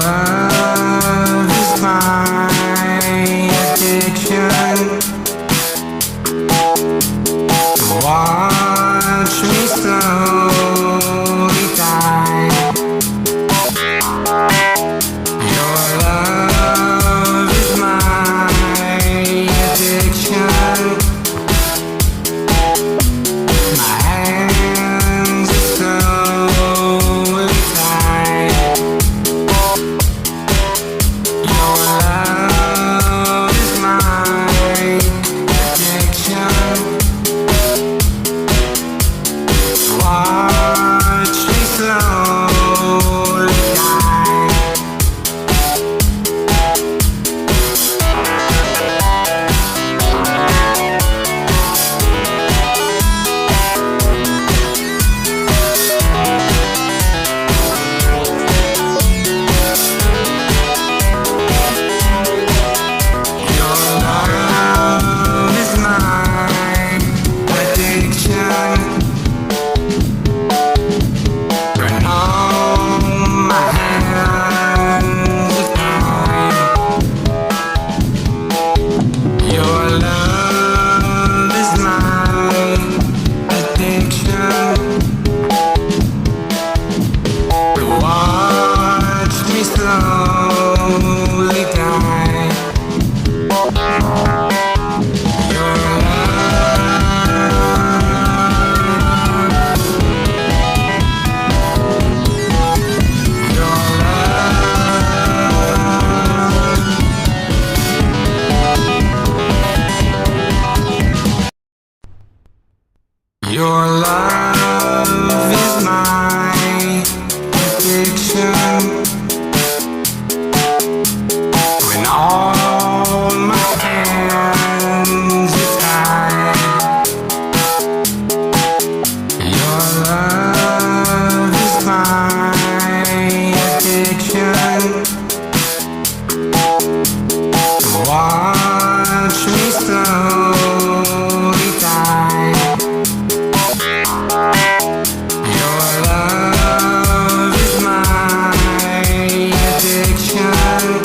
love is my addiction. Watch me slowly die. Your love is my addiction. My hands are slowly tied. Your love is my addiction. Watch me slowly die. Your love is my addiction. Burn all my hands are tied. Your love is my addiction. Watch me slowly die. Your Your love is my addiction. When all my hands are tied. Your love is my addiction. Watch me slowly die. Your love is my addiction.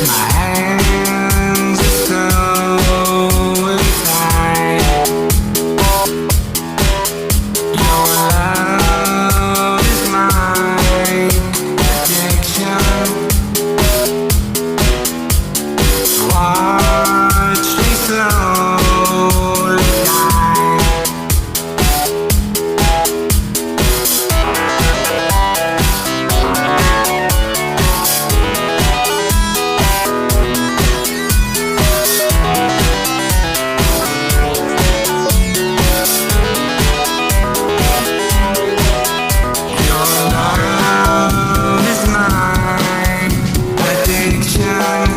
My hands are slowly tied. Your love is my addiction. Watch me slowly die. Your love is my addiction.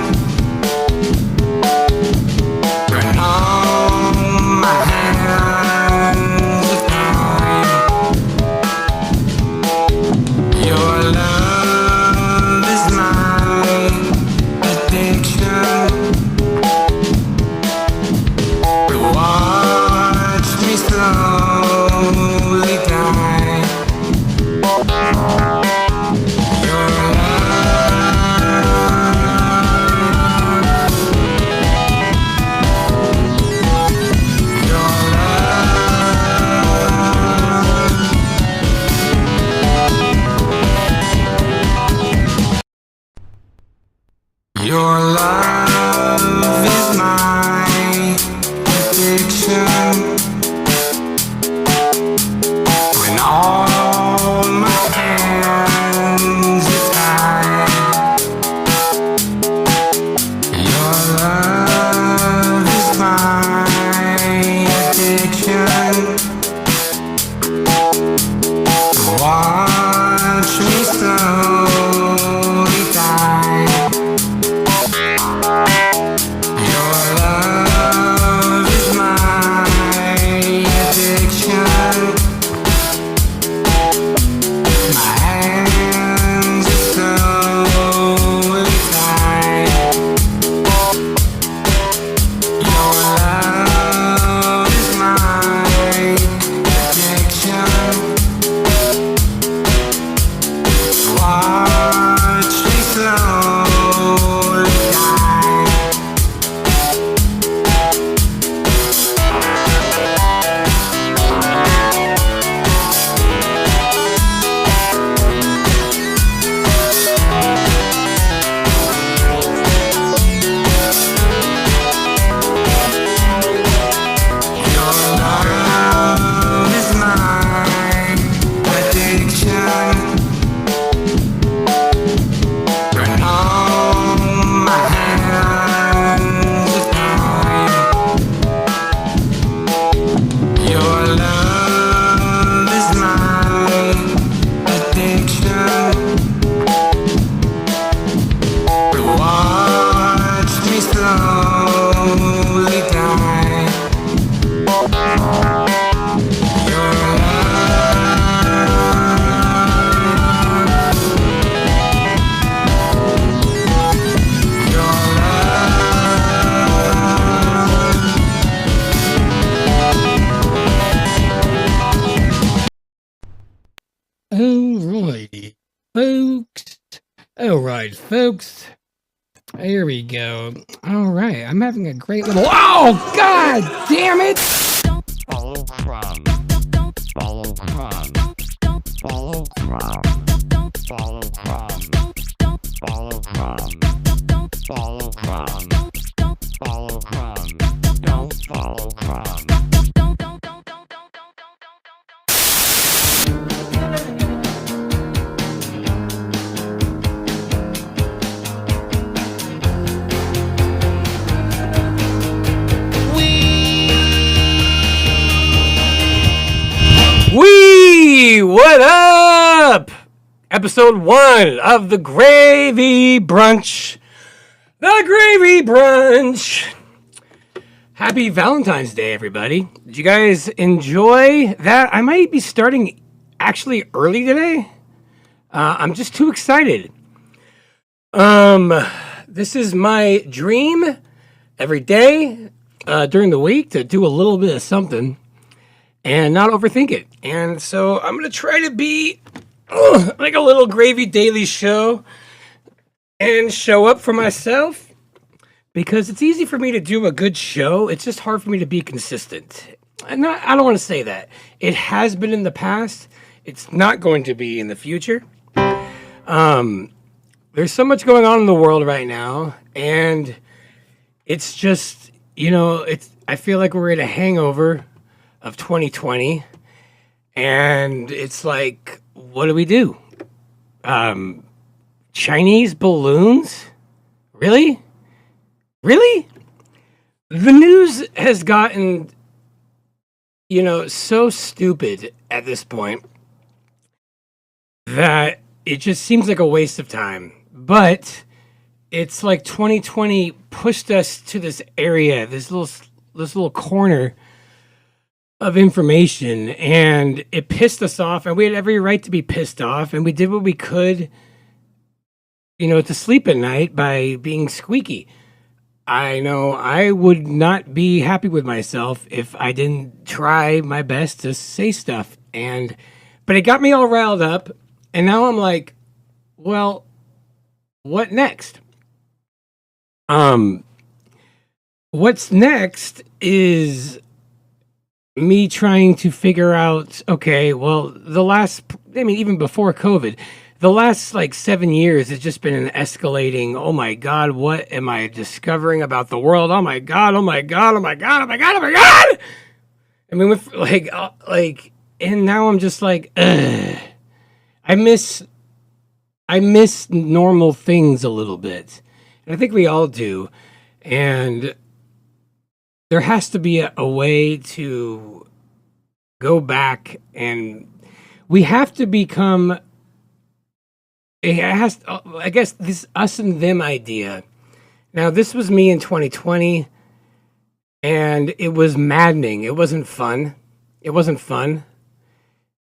Burn all my hands are tied. Your love is my addiction. Watch me slowly die. Your Your love is my addiction. When all my hands are tied. Your love is my addiction. Watch me slowly die. folks. All right, folks. Here we go. All right, I'm having a great little. Oh, God damn it! Follow from. Follow from. Follow from. Follow from. Follow from. Follow from. Follow from. Don't follow from. What up? Episode 1 of the Gravy Brunch. The Gravy Brunch. Happy Valentine's Day, everybody. Did you guys enjoy that? I might be starting actually early today. I'm just too excited. This is my dream every day during the week to do a little bit of something and not overthink it. And so I'm going to try to be like a little gravy daily show and show up for myself, because it's easy for me to do a good show. It's just hard for me to be consistent. And I don't want to say that. It has been in the past. It's not going to be in the future. There's so much going on in the world right now, and it's just, I feel like we're in a hangover of 2020, and it's like, what do we do? Chinese balloons? Really? The news has gotten, so stupid at this point that it just seems like a waste of time. But it's like 2020 pushed us to this area, this little corner of information, and it pissed us off, and we had every right to be pissed off, and we did what we could, to sleep at night by being squeaky. I know I would not be happy with myself if I didn't try my best to say stuff, but it got me all riled up, and now I'm like, well, what next? What's next is me trying to figure out, okay, well, even before COVID, the last 7 years has just been an escalating, oh my God, what am I discovering about the world? Oh my God, oh my God, oh my God, oh my God, oh my God! I mean, with and now I'm just like, ugh. I miss normal things a little bit. And I think we all do. And there has to be a way to go back, and we have to become, I guess, this us and them idea. Now, this was me in 2020, and it was maddening. It wasn't fun.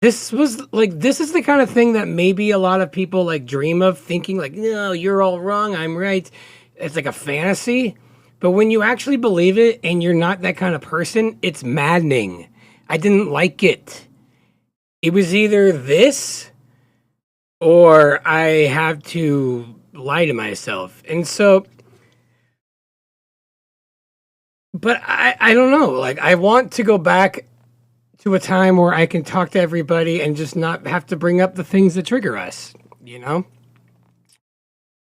This is the kind of thing that maybe a lot of people dream of, thinking no, you're all wrong, I'm right. It's like a fantasy. But when you actually believe it and you're not that kind of person, it's maddening. I didn't like it. It was either this or I have to lie to myself. And so, but I don't know. I want to go back to a time where I can talk to everybody and just not have to bring up the things that trigger us,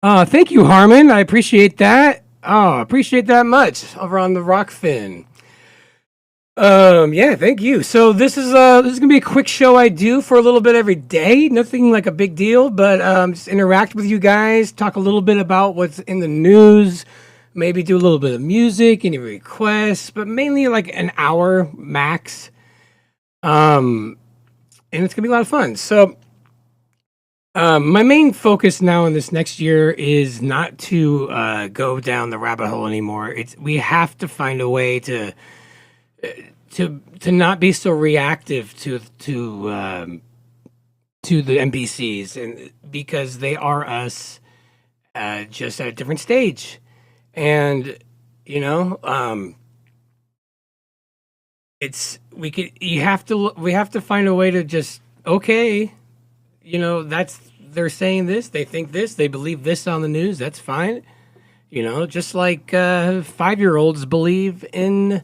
Thank you, Harmon. I appreciate that. Oh, appreciate that much over on the Rockfin. Yeah, thank you. So this is gonna be a quick show I do for a little bit every day. Nothing like a big deal, but just interact with you guys, talk a little bit about what's in the news, maybe do a little bit of music, any requests, but mainly an hour max. And it's gonna be a lot of fun. So my main focus now in this next year is not to go down the rabbit hole anymore. We have to find a way to not be so reactive to the NPCs, and because they are us, just at a different stage, and we have to find a way to just, okay, they're saying this, they think this, they believe this on the news. That's fine. Just like 5-year-olds believe in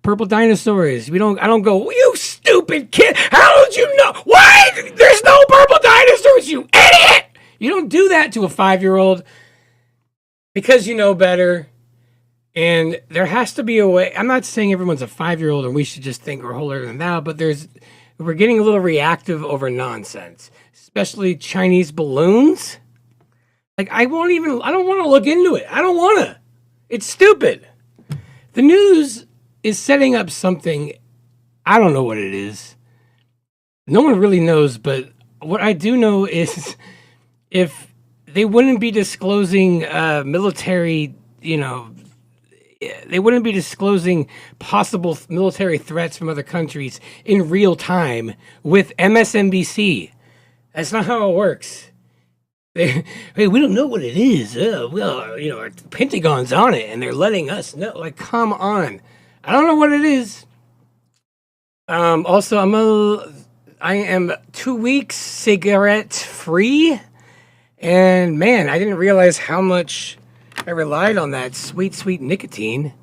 purple dinosaurs. I don't go, you stupid kid. How did you know? Why? There's no purple dinosaurs, you idiot. You don't do that to a 5-year-old because you know better. And there has to be a way. I'm not saying everyone's a 5-year-old and we should just think we're holier than thou, but we're getting a little reactive over nonsense, especially Chinese balloons. Like, I don't want to look into it. I don't want to. It's stupid. The news is setting up something. I don't know what it is. No one really knows, but what I do know is if they wouldn't be disclosing military, they wouldn't be disclosing possible military threats from other countries in real time with MSNBC. That's not how it works. Hey, we don't know what it is. Our Pentagon's on it, and they're letting us know. Like, come on. I don't know what it is. Also, I am 2 weeks cigarette free, and man, I didn't realize how much I relied on that sweet, sweet nicotine.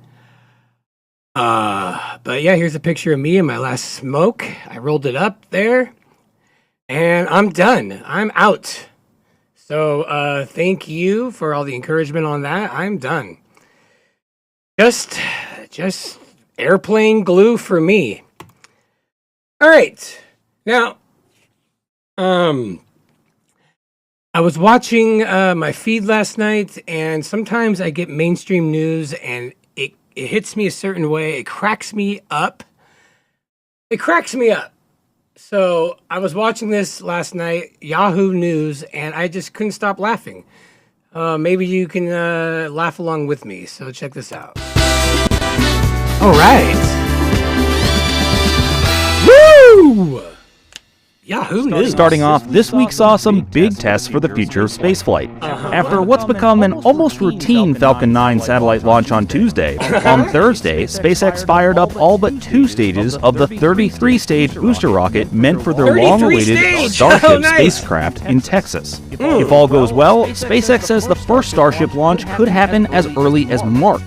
But yeah, here's a picture of me and my last smoke. I rolled it up there, and I'm done. I'm out. So thank you for all the encouragement on that. I'm done. Just airplane glue for me. All right. Now, I was watching my feed last night, and sometimes I get mainstream news, and it hits me a certain way. It cracks me up. So I was watching this last night, Yahoo News, and I just couldn't stop laughing. Maybe you can laugh along with me. So check this out. All right. Woo! Yahoo News. Starting off, this week saw some big tests for the future of spaceflight. After what's become an almost routine Falcon 9 satellite launch on Tuesday, on Thursday, SpaceX fired up all but 2 stages of the 33-stage booster rocket meant for their long-awaited Starship spacecraft in Texas. If all goes well, SpaceX says the first Starship launch could happen as early as March.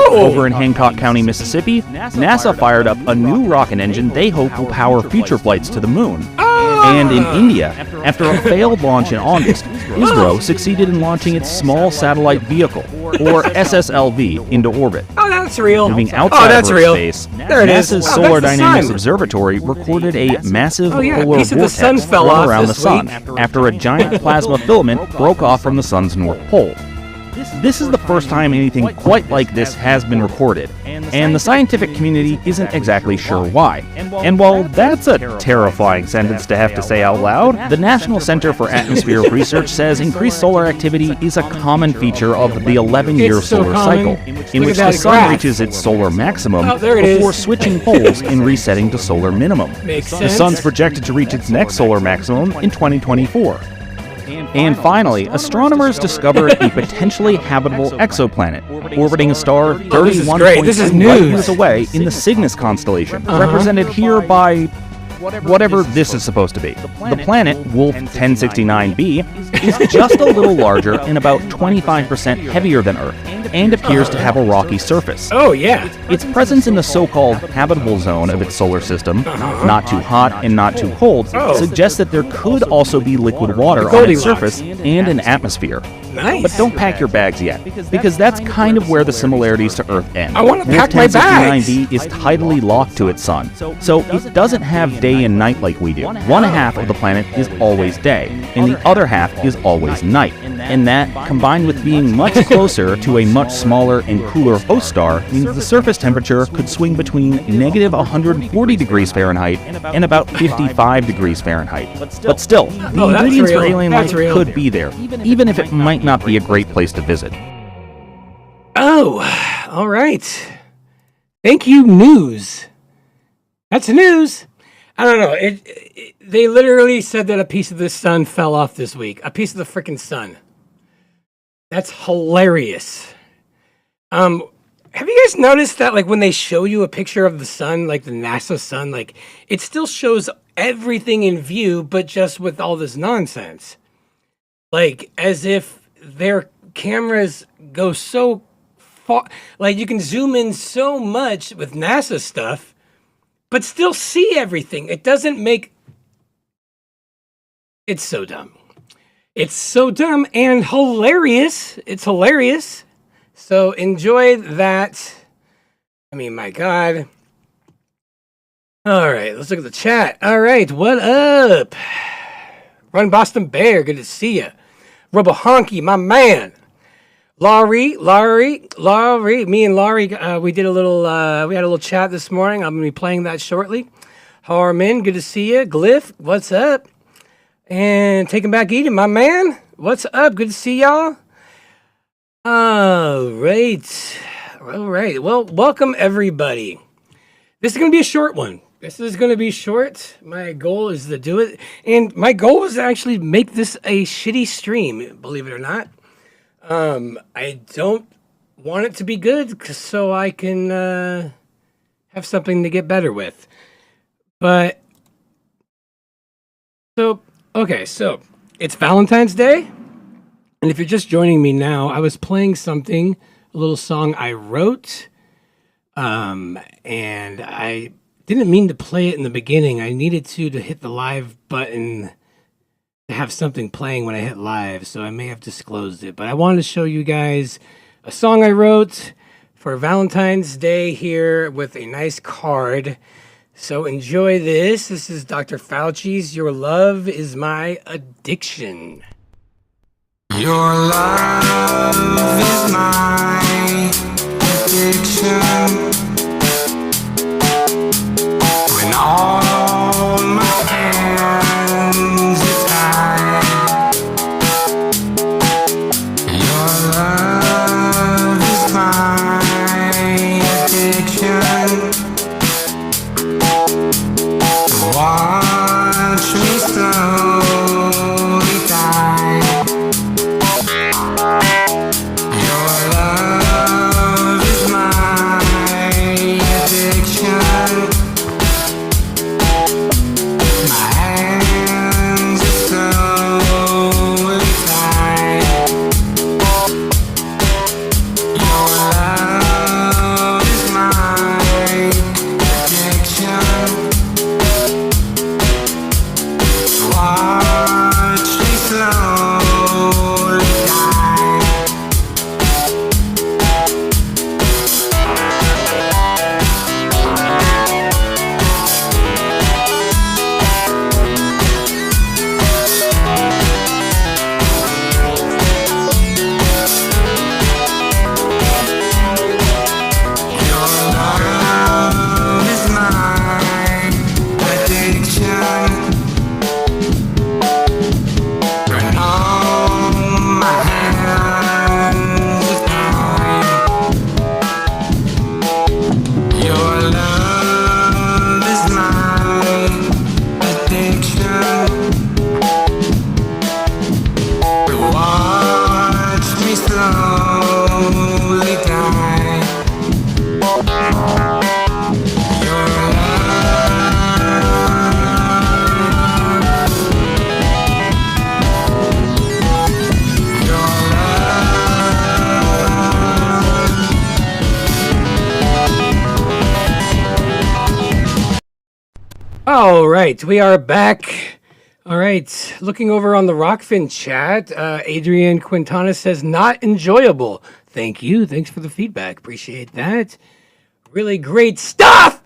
Over in Hancock County, Mississippi, NASA fired up a new rocket engine they hope will power future flights to the moon. And in India, after a failed launch in August, ISRO succeeded in launching its Small Satellite Vehicle, or SSLV, into orbit. Oh, that's real. Moving outside of Earth space, there it is. NASA's Solar Dynamics Observatory recorded a massive polar vortex run around the sun after a giant plasma filament broke off from the sun's north pole. This is the first time anything quite like this has been recorded, and the scientific community isn't exactly sure why. And while that's a terrifying sentence to have to say out loud, the National Center for Atmospheric Research says increased solar activity is a common feature of the 11-year solar cycle, in which the sun reaches its solar maximum before switching poles and resetting to solar minimum. The sun's projected to reach its next solar maximum in 2024. And finally, astronomers discovered a potentially habitable exoplanet orbiting a star 31.2 light-years away in the Cygnus constellation, represented here by whatever this is supposed to be. The planet, Wolf 1069b, is just a little larger and about 25% heavier than Earth, and appears to have a rocky surface. Oh, yeah. Its presence in the so-called habitable zone of its solar system, not too hot and not too cold, suggests that there could also be liquid water on its surface and an atmosphere. Nice. But don't pack your bags yet, because that's kind of where the similarities to Earth end. I want to pack my bags! 1069b is tidally locked to its sun, so it doesn't have day and night like we do. One half of the planet is always day, and the other half is always night. And that, combined with being much closer to a much smaller and cooler host star, means the surface temperature could swing between negative 140 degrees Fahrenheit and about 55 degrees Fahrenheit. But still, the ingredients for alien life could be there, even if it might not be a great place to visit. Oh, all right. Thank you, news. That's news. I don't know. They literally said that a piece of the sun fell off this week. A piece of the freaking sun. That's hilarious. have you guys noticed that, like, when they show you a picture of the sun, like the NASA sun, like, it still shows everything in view, but just with all this nonsense? Like, as if their cameras go so far, like, you can zoom in so much with NASA stuff, but still see everything. It doesn't make... It's so dumb. It's so dumb and hilarious. It's hilarious. So enjoy that. I mean, my God. All right, let's look at the chat. All right, what up? Run Boston Bear, good to see you. Rubber Honky, my man. Laurie. Me and Laurie, we did a little. We had a little chat this morning. I'm gonna be playing that shortly. Harmon, good to see you. Glyph, what's up? And Taking Back Eden, my man. What's up? Good to see y'all. All right. Well, welcome everybody. This is going to be a short one. This is going to be short. My goal is to do it. And my goal is to actually make this a shitty stream, believe it or not. I don't want it to be good so I can have something to get better with. But, so it's Valentine's Day. And if you're just joining me now, I was playing a little song I wrote. And I didn't mean to play it in the beginning. I needed to hit the live button to have something playing when I hit live. So I may have disclosed it. But I wanted to show you guys a song I wrote for Valentine's Day here with a nice card. So enjoy this. This is Dr. Fauci's Your Love Is My Addiction. Your love is my addiction. When all my hands are tied, your love is my addiction. Watch me slowly die. Your love is my addiction. My hands are slowly tied. Your love is my addiction. Watch me slowly die. Your love is my addiction. When all my hands are tied, your love is my addiction. Watch me slowly die. Your All right, we are back. All right, looking over on the Rockfin chat, Adrian Quintana says, not enjoyable. Thank you. Thanks for the feedback. Appreciate that. Really great stuff.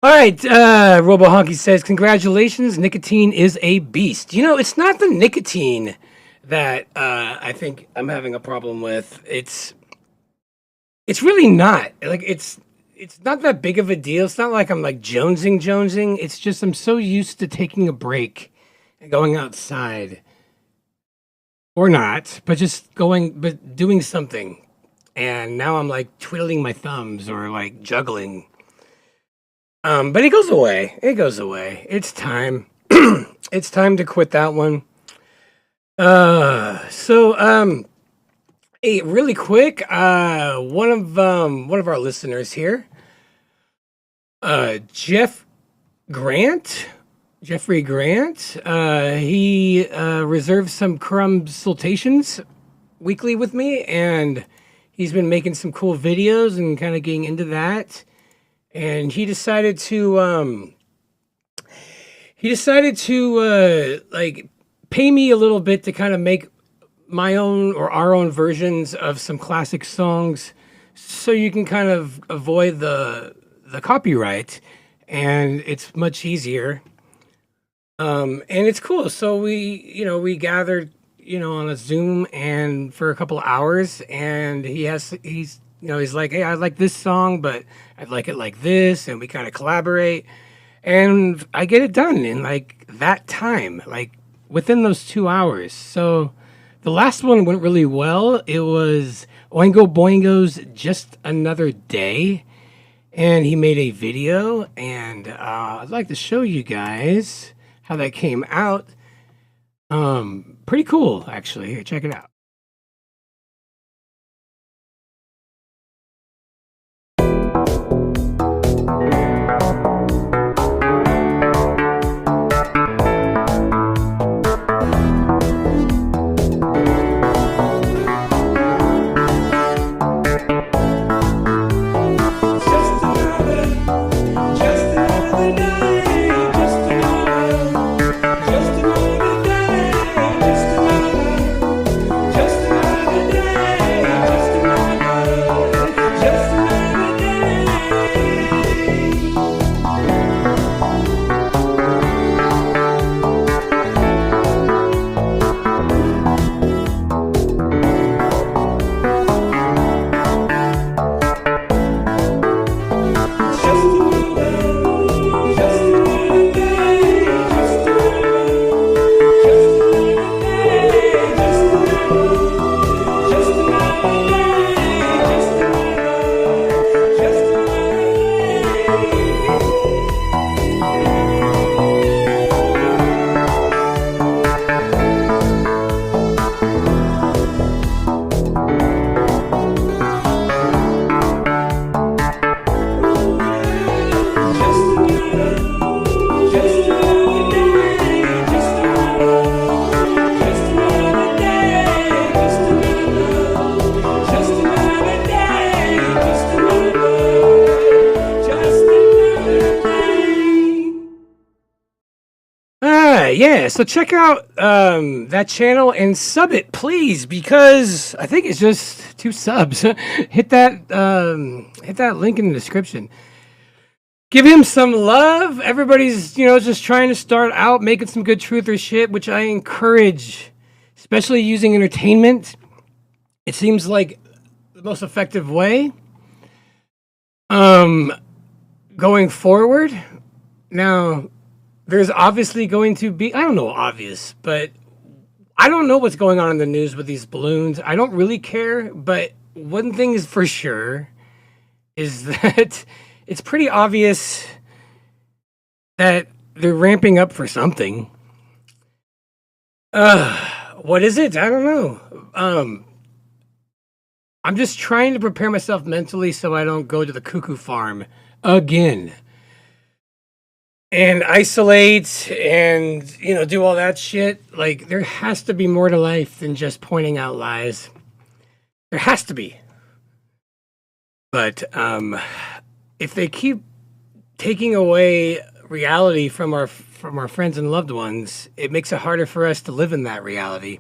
All right, Robo Honky says, congratulations, nicotine is a beast. You know, it's not the nicotine that I think I'm having a problem with. It's really not. Like, it's not that big of a deal. It's not like I'm like jonesing. It's just I'm so used to taking a break and going outside. Or not, but doing something. And now I'm like twiddling my thumbs or like juggling. But it goes away. It's time. It's time to quit that one. Hey, really quick, one of our listeners here, Jeffrey Grant, he reserves some consultations weekly with me, and he's been making some cool videos and kind of getting into that. And he decided to like pay me a little bit to kind of make my own or our own versions of some classic songs, so you can kind of avoid the copyright, and it's much easier. And it's cool. So we gathered, on a Zoom and for a couple of hours, and he's like, hey, I like this song, but I'd like it like this, and we kind of collaborate, and I get it done in like that time, like within those 2 hours. So the last one went really well. It was Oingo Boingo's Just Another Day, and he made a video, and I'd like to show you guys how that came out. Pretty cool, actually. Here, check it out. Yeah, so check out that channel and sub it, please, because I think it's just 2 subs. hit that link in the description. Give him some love. Everybody's just trying to start out making some good truther shit, which I encourage, especially using entertainment. It seems like the most effective way. Going forward, now. There's obviously going to be, I don't know, obvious, but I don't know what's going on in the news with these balloons. I don't really care, but one thing is for sure is that it's pretty obvious that they're ramping up for something. What is it? I don't know. I'm just trying to prepare myself mentally so I don't go to the cuckoo farm again. And isolate and, do all that shit. Like, there has to be more to life than just pointing out lies. There has to be. But if they keep taking away reality from our friends and loved ones, it makes it harder for us to live in that reality.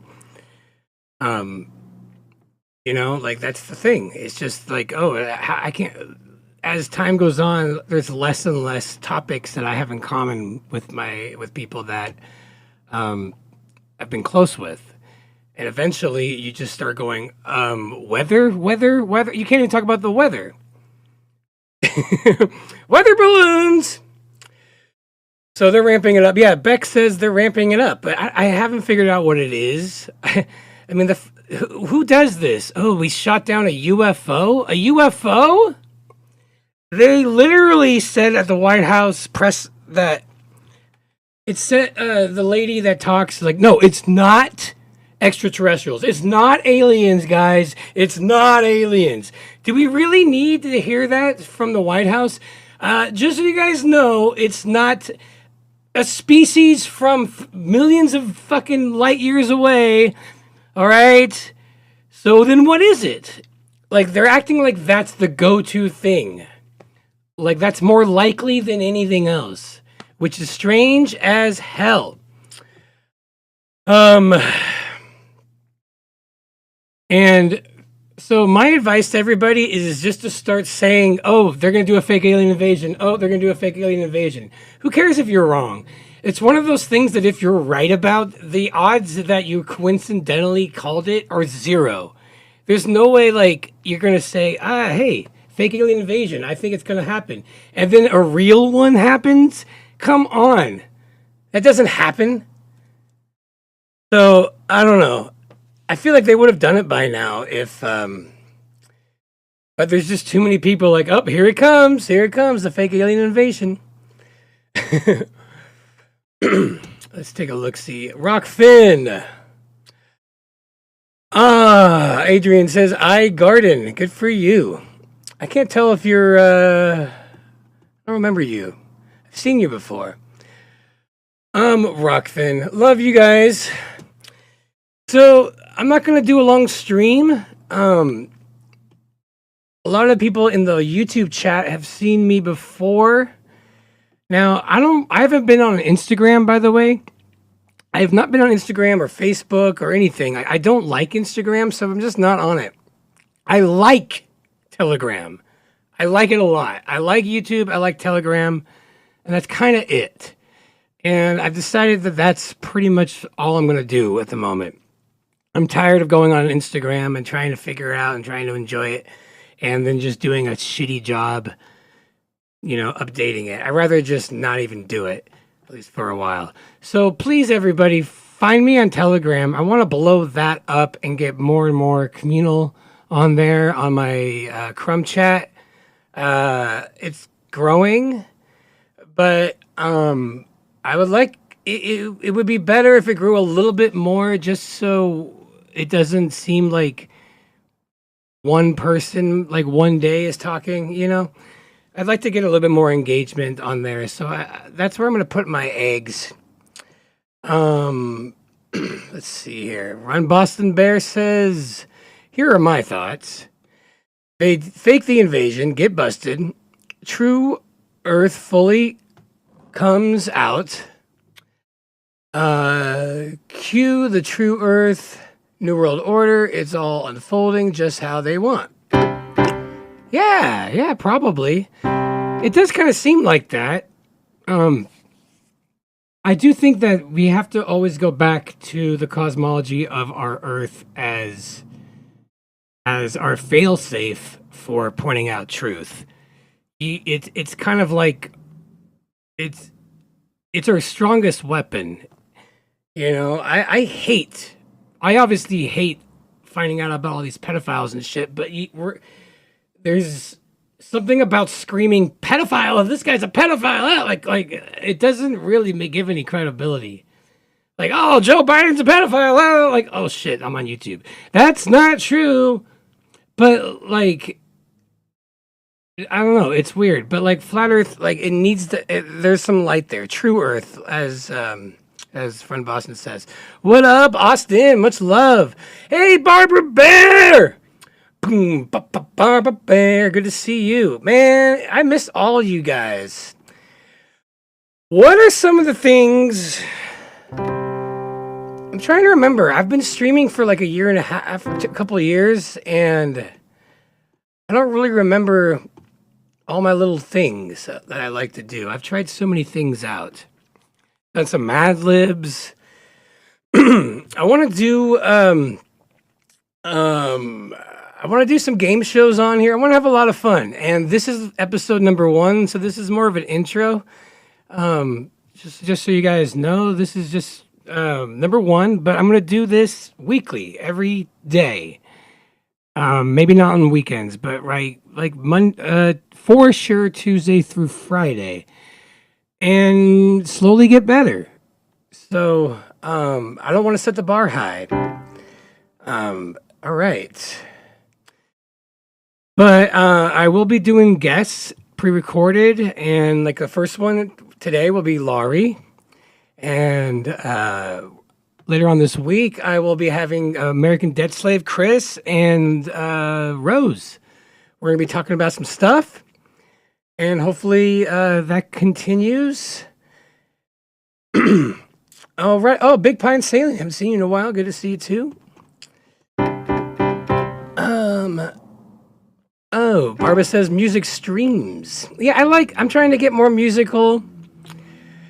Like, that's the thing. It's just like, I can't... As time goes on, there's less and less topics that I have in common with people that I've been close with, and eventually you just start going, weather. You can't even talk about the weather. Weather balloons. So they're ramping it up. Yeah, Beck says they're ramping it up, but I haven't figured out what it is. I mean, who does this? Oh, we shot down a UFO. A UFO. They literally said at the White House press that it said the lady that talks like, no, it's not extraterrestrials. It's not aliens, guys. It's not aliens. Do we really need to hear that from the White House? Just so you guys know, it's not a species from millions of fucking light years away. All right? So then what is it? Like, they're acting like that's the go-to thing. Like, that's more likely than anything else, which is strange as hell. And so my advice to everybody is just to start saying, oh, they're going to do a fake alien invasion. Oh, they're going to do a fake alien invasion. Who cares if you're wrong? It's one of those things that if you're right about, the odds that you coincidentally called it are zero. There's no way, like, you're going to say, hey, fake alien invasion, I think it's going to happen. And then a real one happens? Come on. That doesn't happen. So, I don't know. I feel like they would have done it by now if, but there's just too many people like, oh, here it comes, the fake alien invasion. Let's take a look-see. Rockfin. Adrian says, I garden. Good for you. I can't tell if you're, I don't remember you. I've seen you before. Rockfin. Love you guys. So, I'm not going to do a long stream. A lot of people in the YouTube chat have seen me before. Now, I haven't been on Instagram, by the way. I have not been on Instagram or Facebook or anything. I don't like Instagram, so I'm just not on it. I like Telegram. I like it a lot. I like YouTube. I like Telegram. And that's kind of it. And I've decided that that's pretty much all I'm going to do at the moment. I'm tired of going on Instagram and trying to figure it out and trying to enjoy it and then just doing a shitty job, updating it. I'd rather just not even do it, at least for a while. So please, everybody, find me on Telegram. I want to blow that up and get more and more communal on there on my Crumb chat. It's growing, but I would like it would be better if it grew a little bit more, just so it doesn't seem like one person, like one day is talking, I'd like to get a little bit more engagement on there. So that's where I'm going to put my eggs. Let's see here. Run Boston Bear says, here are my thoughts. They fake the invasion, get busted. True Earth fully comes out. Cue the True Earth, New World Order. It's all unfolding just how they want. Yeah, probably. It does kind of seem like that. I do think that we have to always go back to the cosmology of our Earth as our fail-safe for pointing out truth. It's kind of like it's our strongest weapon. I obviously hate finding out about all these pedophiles and shit, but there's something about screaming pedophile. This guy's a pedophile. Like it doesn't really give any credibility. Like, oh, Joe Biden's a pedophile. Like, oh shit, I'm on YouTube. That's not true. But like, I don't know. It's weird. But like flat Earth, like it needs to. There's some light there. True Earth, as friend Boston says. What up, Austin? Much love. Hey, Barbara Bear. Barbara Bear. Good to see you, man. I miss all you guys. What are some of the things? I'm trying to remember. I've been streaming for like a year and a half, a couple of years, and I don't really remember all my little things that I like to do. I've tried so many things out. Done some Mad Libs. I want to do some game shows on here. I want to have a lot of fun. And this is episode number 1, so this is more of an intro. Just so you guys know, this is just number 1, but I'm going to do this weekly, every day. Maybe not on weekends, but for sure Tuesday through Friday. And slowly get better. So, I don't want to set the bar high. All right. But I will be doing guests pre-recorded, and like the first one today will be Laurie, and later on this week I will be having American Debt Slave Chris and Rose. We're gonna be talking about some stuff, and hopefully that continues. All right. Oh, Big Pine Sailing. Haven't seen you in a while. Good to see you too. Oh, Barbara says music streams. Yeah, I'm trying to get more musical.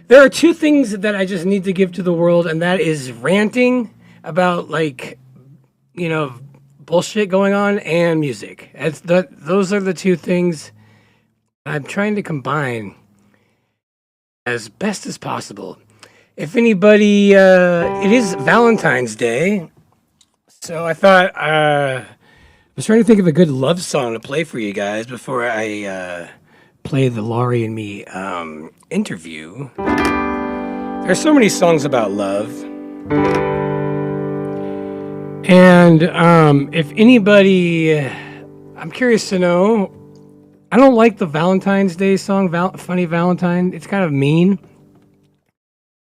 There are two things that I just need to give to the world, and that is ranting about bullshit going on and music. Those are the two things I'm trying to combine as best as possible. If anybody, it is Valentine's Day, so I thought I was trying to think of a good love song to play for you guys before I play the Laurie and me interview. There's so many songs about love. And if anybody, I'm curious to know, I don't like the Valentine's Day song, Funny Valentine. It's kind of mean.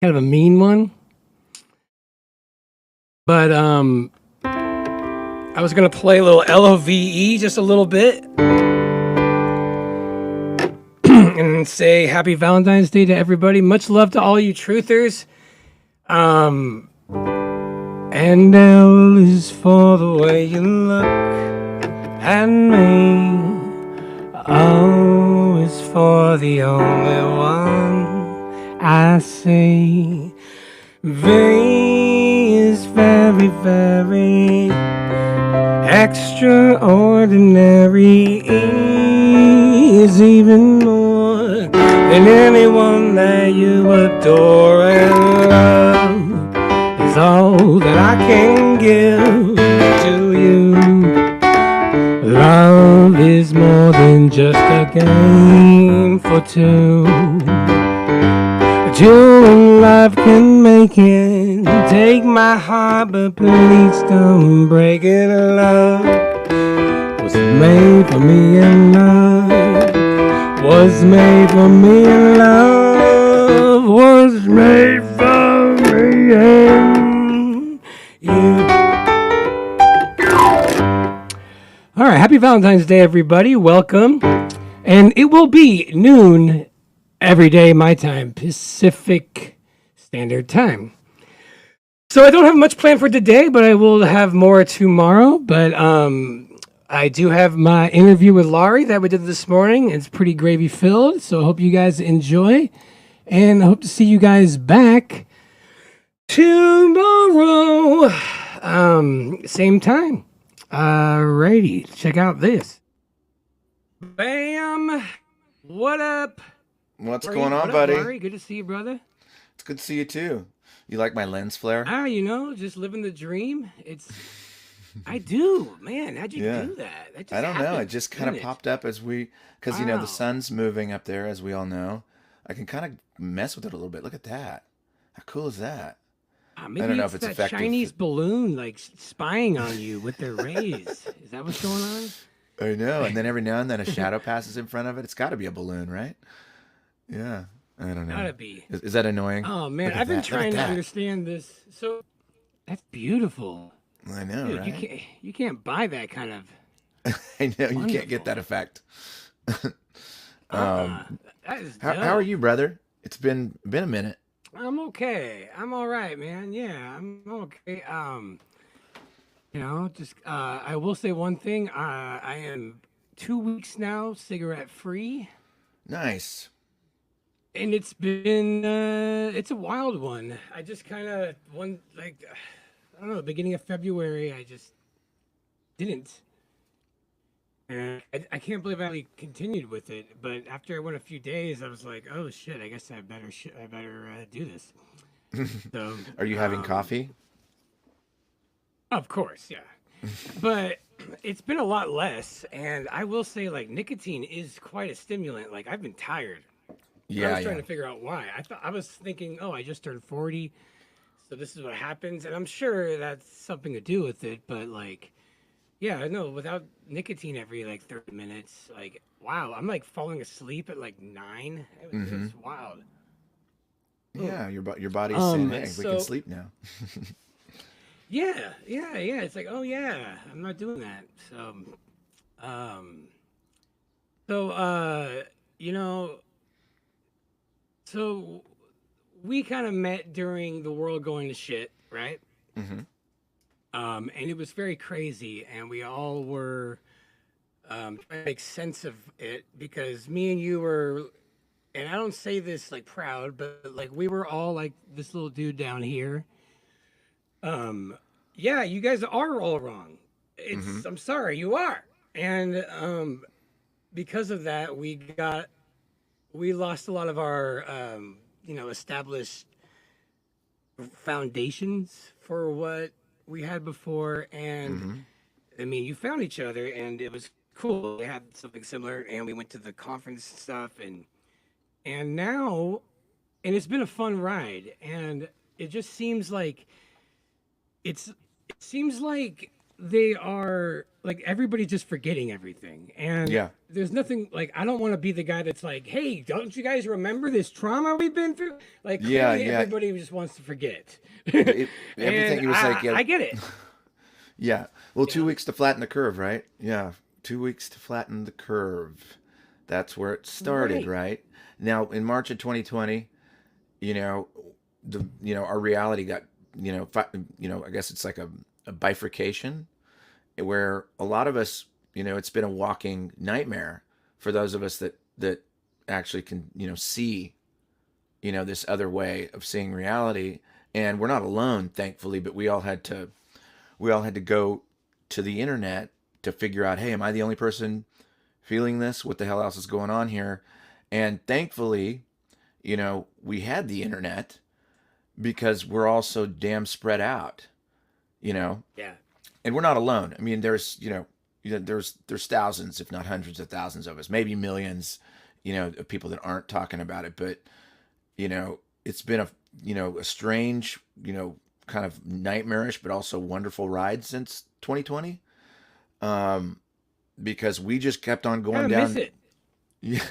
Kind of a mean one. But I was going to play a little LOVE just a little bit. And say happy Valentine's Day to everybody. Much love to all you truthers. And L is for the way you look at me. O is for the only one I see. V is very, very extraordinary. E is even more than anyone that you adore, and love is all that I can give to you. Love is more than just a game for two. You and love can make it. Take my heart, but please don't break it. Love was made for me, and love was made for me, and love was made for me and you. All right, happy Valentine's Day, everybody. Welcome. And it will be noon every day, my time, Pacific Standard Time. So I don't have much planned for today, but I will have more tomorrow. But I do have my interview with Laurie that we did this morning. It's pretty gravy filled, so I hope you guys enjoy. And I hope to see you guys back tomorrow. Same time. Alrighty, check out this. Bam! What up? What's going on, buddy? Laurie? Good to see you, brother. It's good to see you too. You like my lens flare? Just living the dream. I do, man. How'd you do that? I don't know. It just kind of popped up because the sun's moving up there, as we all know. I can kind of mess with it a little bit. Look at that. How cool is that? Maybe I don't know if it's that effective. Chinese balloon spying on you with their rays. Is that what's going on? I know. And then every now and then a shadow passes in front of it. It's got to be a balloon, right? Yeah. I don't know. Gotta be. Is that annoying? Oh man, I've been trying to understand this. So that's beautiful. I know, dude, right? You can't buy that kind of. I know. Wonderful. You can't get that effect. That is how are you, brother? It's been a minute. I'm okay. I'm all right, man. Yeah, I'm okay. I will say one thing. I am 2 weeks now cigarette free. Nice. And it's been it's a wild one. I just kind of I don't know, beginning of February I just didn't. And I can't believe I continued with it, but after I went a few days I was like, "Oh shit, I guess I better do this." So, are you having coffee? Of course, yeah. But it's been a lot less, and I will say nicotine is quite a stimulant. I've been tired. Yeah, I was trying to figure out why. I was thinking, oh, I just turned 40, so this is what happens, and I'm sure that's something to do with it. But like, yeah, I know without nicotine every like 30 minutes, like wow, I'm like falling asleep at like 9. It's wild. Yeah, your body's saying, "Hey, we can So sleep now." yeah. It's like, oh yeah, I'm not doing that. Um, so you know, so we kind of met during the world going to shit, right? Mm-hmm. And it was very crazy, and we all were trying to make sense of it because me and you were, and I don't say this like proud, but like we were all like this little dude down here. Yeah, you guys are all wrong. Mm-hmm. I'm sorry, you are. And because of that, we lost a lot of our established foundations for what we had before. And Mm-hmm. I mean, you found each other, and it was cool. We had something similar, and we went to the conference and stuff, and now, and it's been a fun ride. And it just seems like it seems like they are like everybody's just forgetting everything, and Yeah. there's nothing like I don't want to be the guy that's like, hey, don't you guys remember this trauma we've been through? Like Yeah, clearly yeah. everybody just wants to forget. Everything And he was like, yeah, I get it. yeah. Well, You 2 weeks to flatten the curve, right? Yeah, 2 weeks to flatten the curve. That's where it started, Right. right? Now, in March of 2020, you know, our reality got, I guess it's like a bifurcation where a lot of us, it's been a walking nightmare for those of us that actually can, see, this other way of seeing reality. And we're not alone, thankfully, but we all had to go to the internet to figure out, hey, am I the only person feeling this? What the hell else is going on here? And thankfully, we had the internet because we're all so damn spread out, you know, Yeah. and we're not alone. I mean, there's thousands, if not hundreds of thousands of us, maybe millions, of people that aren't talking about it. But, it's been a strange, kind of nightmarish, but also wonderful ride since 2020. Because we just kept on I going miss down. it. Yeah.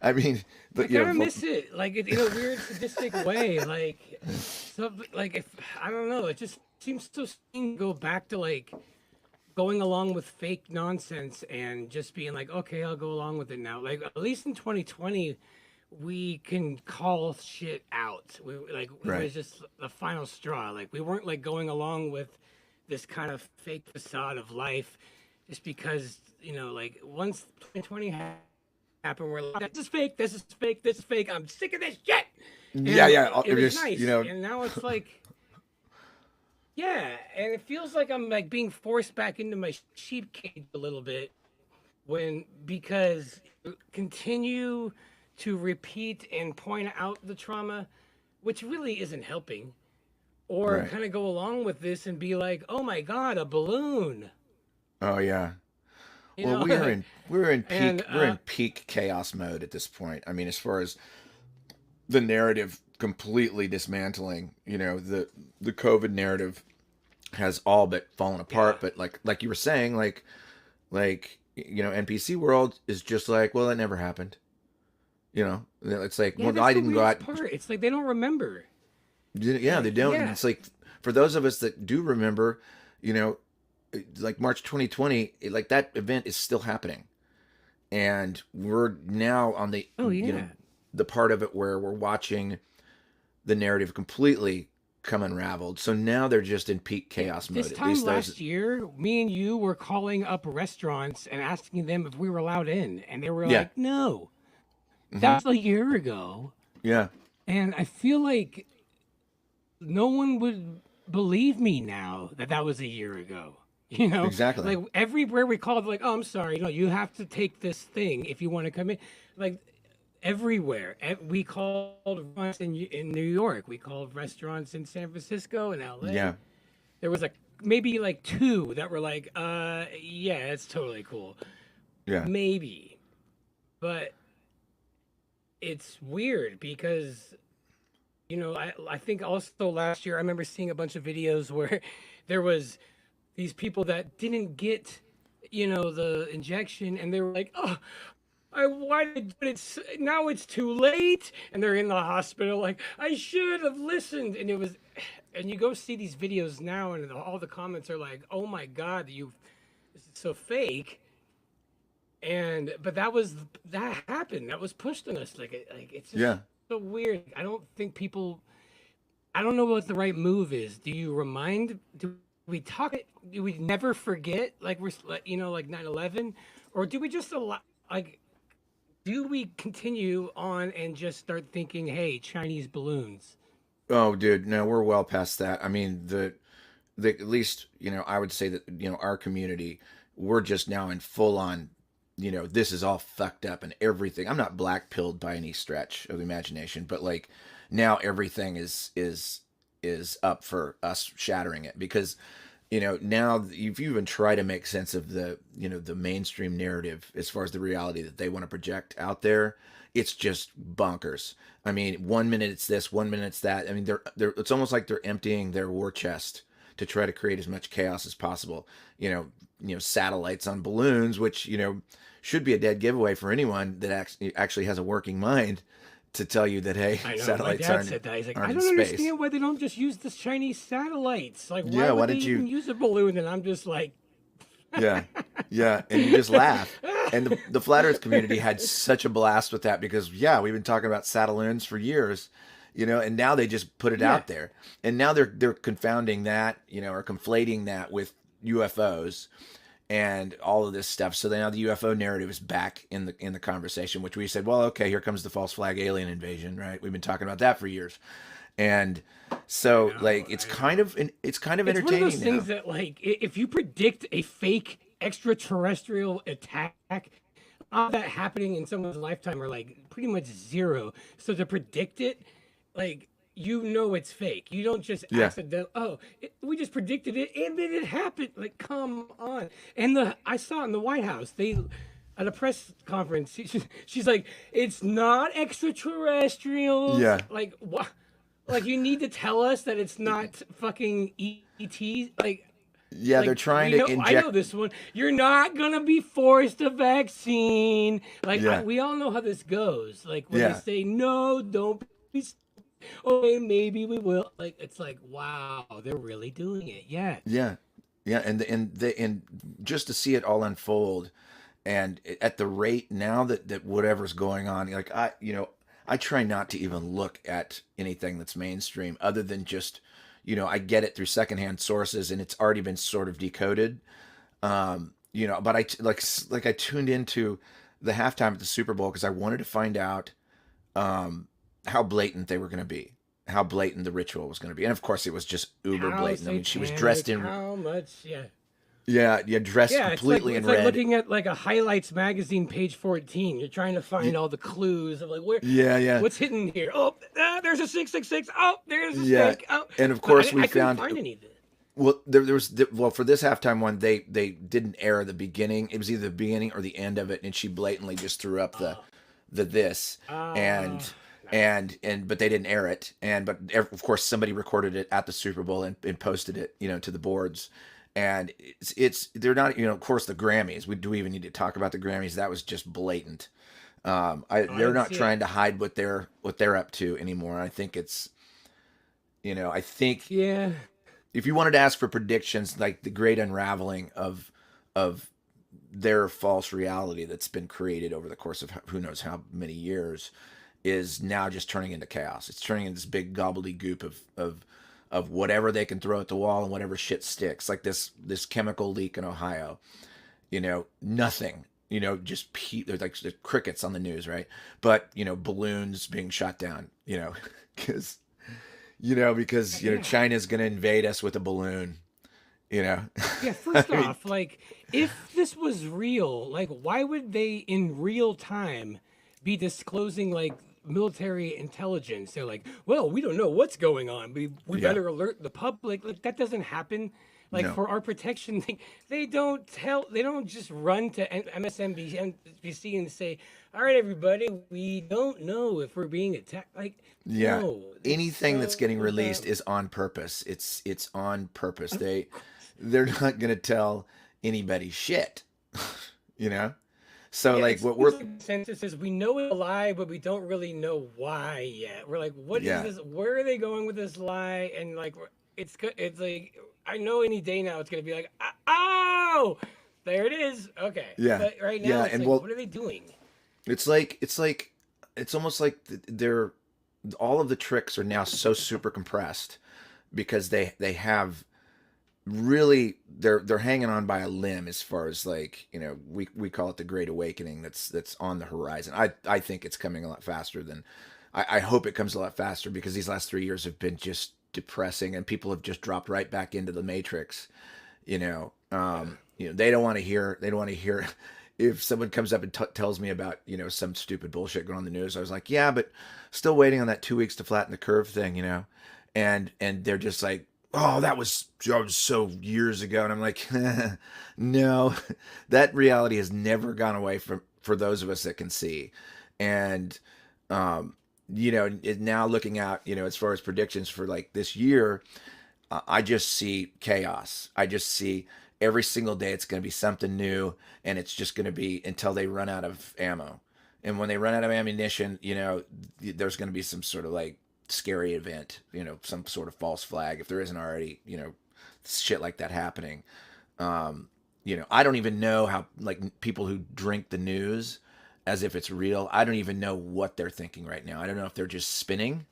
I mean, I but kind of miss it, like in a weird sadistic way. Like, so, like if I don't know, it just seems so strange to go back to like going along with fake nonsense and just being like, okay, I'll go along with it now. Like at least in 2020, we can call shit out. We like it right. was just the final straw. Like we weren't like going along with this kind of fake facade of life just because like once 2020 happened, we're like, this is fake, this is fake, this is fake. I'm sick of this shit. Yeah, And yeah. it was Just, nice. And now it's like, yeah, and it feels like I'm like being forced back into my sheep cage a little bit because continue to repeat and point out the trauma, which really isn't helping, or right. kind of go along with this and be like, oh my god, a balloon. Oh yeah. You Well, know, we're in peak chaos mode at this point. I mean, as far as the narrative completely dismantling, the COVID narrative has all but fallen apart. yeah. But like you were saying, NPC world is just like, well, it never happened. It's like, Yeah, well, that's I the didn't go out. weirdest part. It's like they don't remember. Yeah, they don't. And Yeah. it's like for those of us that do remember, like March 2020, like that event is still happening, and we're now on the Oh yeah. the part of it where we're watching the narrative completely come unraveled. So now they're just in peak chaos mode. This At time least those. last year, me and you were calling up restaurants and asking them if we were allowed in, and they were Yeah. like, "No." Mm-hmm. That was a year ago, Yeah. and I feel like no one would believe me now that was a year ago. Exactly. Like everywhere we called, like, "Oh, I'm sorry, no, you have to take this thing if you want to come in." Like everywhere, we called restaurants in New York, we called restaurants in San Francisco and LA. Yeah. There was maybe like 2 that were like, yeah, it's totally cool. Yeah. Maybe. But it's weird because I think also last year I remember seeing a bunch of videos where there was these people that didn't get, the injection, and they were like, "Oh, I wanted, but it's now it's too late," and they're in the hospital like, "I should have listened," and it was, and you go see these videos now, and all the comments are like, "Oh my God, this is so fake." And but that happened. That was pushed on us. Like it's just Yeah. so weird. I don't think people. I don't know what the right move is. Do you remind? Do we talk? Do we never forget? Like like 9/11, or do we just allow? Like, do we continue on and just start thinking, "Hey, Chinese balloons"? Oh, dude, no, we're well past that. I mean, the at least I would say that our community, we're just now in full on. This is all fucked up and everything. I'm not black pilled by any stretch of the imagination, but like now everything is up for us shattering it because now if you even try to make sense of the mainstream narrative as far as the reality that they want to project out there, it's just bonkers. I mean, one minute it's this, one minute it's that. I mean, they're it's almost like they're emptying their war chest to try to create as much chaos as possible. Satellites on balloons, which should be a dead giveaway for anyone that actually has a working mind to tell you that, hey, I know. My satellites dad aren't said that. He's like, I aren't in don't space. understand why they don't just use the Chinese satellites. Like, why Yeah, why would they did you? even use a balloon? And I'm just like, Yeah, yeah, and you just laugh. And the flat Earth community had such a blast with that because yeah, we've been talking about satelloons for years, and now they just put it yeah, out there, and now they're confounding that, or conflating that with UFOs and all of this stuff. So now the UFO narrative is back in the conversation, which we said, well, okay, here comes the false flag alien invasion, right? We've been talking about that for years, and so like it's kind of it's one of entertaining those now. things that, like, if you predict a fake extraterrestrial attack, all that happening in someone's lifetime are like pretty much zero. So to predict it, like, it's fake. You don't just Yeah, accidentally. Oh, we just predicted it, and then it happened. Like, come on. And I saw it in the White House. They at a press conference. She's like, "It's not extraterrestrials." yeah, Like, what? Like, you need to tell us that it's not fucking ET. yeah. They're trying to I know inject. this one. You're not gonna be forced a vaccine. Like, Yeah, we all know how this goes. Like, when they yeah. say no, don't be. Okay, maybe we will. Like, it's like, wow, they're really doing it. Yeah. Yeah, yeah, and just to see it all unfold, and at the rate now that whatever's going on, like I try not to even look at anything that's mainstream other than just, I get it through secondhand sources, and it's already been sort of decoded. But I tuned into the halftime at the Super Bowl because I wanted to find out how blatant they were going to be, how blatant the ritual was going to be, and of course it was just uber How blatant. I mean, she was dressed satanic, in, how much, yeah. yeah, dressed Yeah, completely in it's like red. looking at like a highlights magazine, page 14. You're trying to find all the clues of like Yeah, yeah, what's hidden here. Oh, there's a 666. Oh, there's a yeah, snake. Oh, and of but course we I couldn't found. find any of it. Well, there was well for this halftime one, they didn't air the beginning. It was either the beginning or the end of it, and she blatantly just threw up the this Oh, and nice. but they didn't air it, but of course somebody recorded it at the Super Bowl and posted it to the boards, and it's they're not of course the Grammys. Do we even need to talk about the Grammys? That was just blatant. I They're didn't not see it. trying to hide what they're up to anymore. I think it's I think Yeah. if you wanted to ask for predictions, like the great unraveling of their false reality that's been created over the course of who knows how many years is now just turning into chaos. It's turning into this big gobbledygook of whatever they can throw at the wall and whatever shit sticks. Like this chemical leak in Ohio. Nothing. Just there's like there's crickets on the news, right? But balloons being shot down. Because Yeah. China's gonna invade us with a balloon. You know, Yeah, I first mean, off, like, if this was real, like, why would they in real time be disclosing like military intelligence? They're like, well, we don't know what's going on. We yeah, better alert the public. Like, that doesn't happen. Like No. for our protection, they don't just run to MSNBC and say, "All right, everybody, we don't know if we're being attacked." Like, Yeah. no, it's Anything that's getting so released dumb. is on purpose. It's on purpose. They're not going to tell anybody shit, you know? So Yeah, like it what seems we're like the consensus is we know it's a lie, but we don't really know why yet. We're like, what is yeah. this? Where are they going with this lie? And like, it's good. It's like I know any day now it's gonna be like, oh, there it is. Okay, Yeah. but right now Yeah, it's and like, well what are they doing? it's almost like they're all of the tricks are now so super compressed because they have really they're hanging on by a limb as far as like we call it the Great Awakening that's on the horizon. I think it's coming a lot faster than I hope it comes a lot faster because these last 3 years have been just depressing and people have just dropped right back into the matrix. They don't want to hear if someone comes up and tells me about some stupid bullshit going on in the news. I was like, yeah, but still waiting on that 2 weeks to flatten the curve thing, and they're just like, oh, that was so years ago, and I'm like, no, that reality has never gone away for those of us that can see, and now looking out, as far as predictions for like this year, I just see chaos. I just see every single day it's going to be something new, and it's just going to be until they run out of ammo. And when they run out of ammunition, there's going to be some sort of like scary event, some sort of false flag if there isn't already, shit like that happening. I don't even know how like people who drink the news as if it's real. I don't even know what they're thinking right now. I don't know if they're just spinning,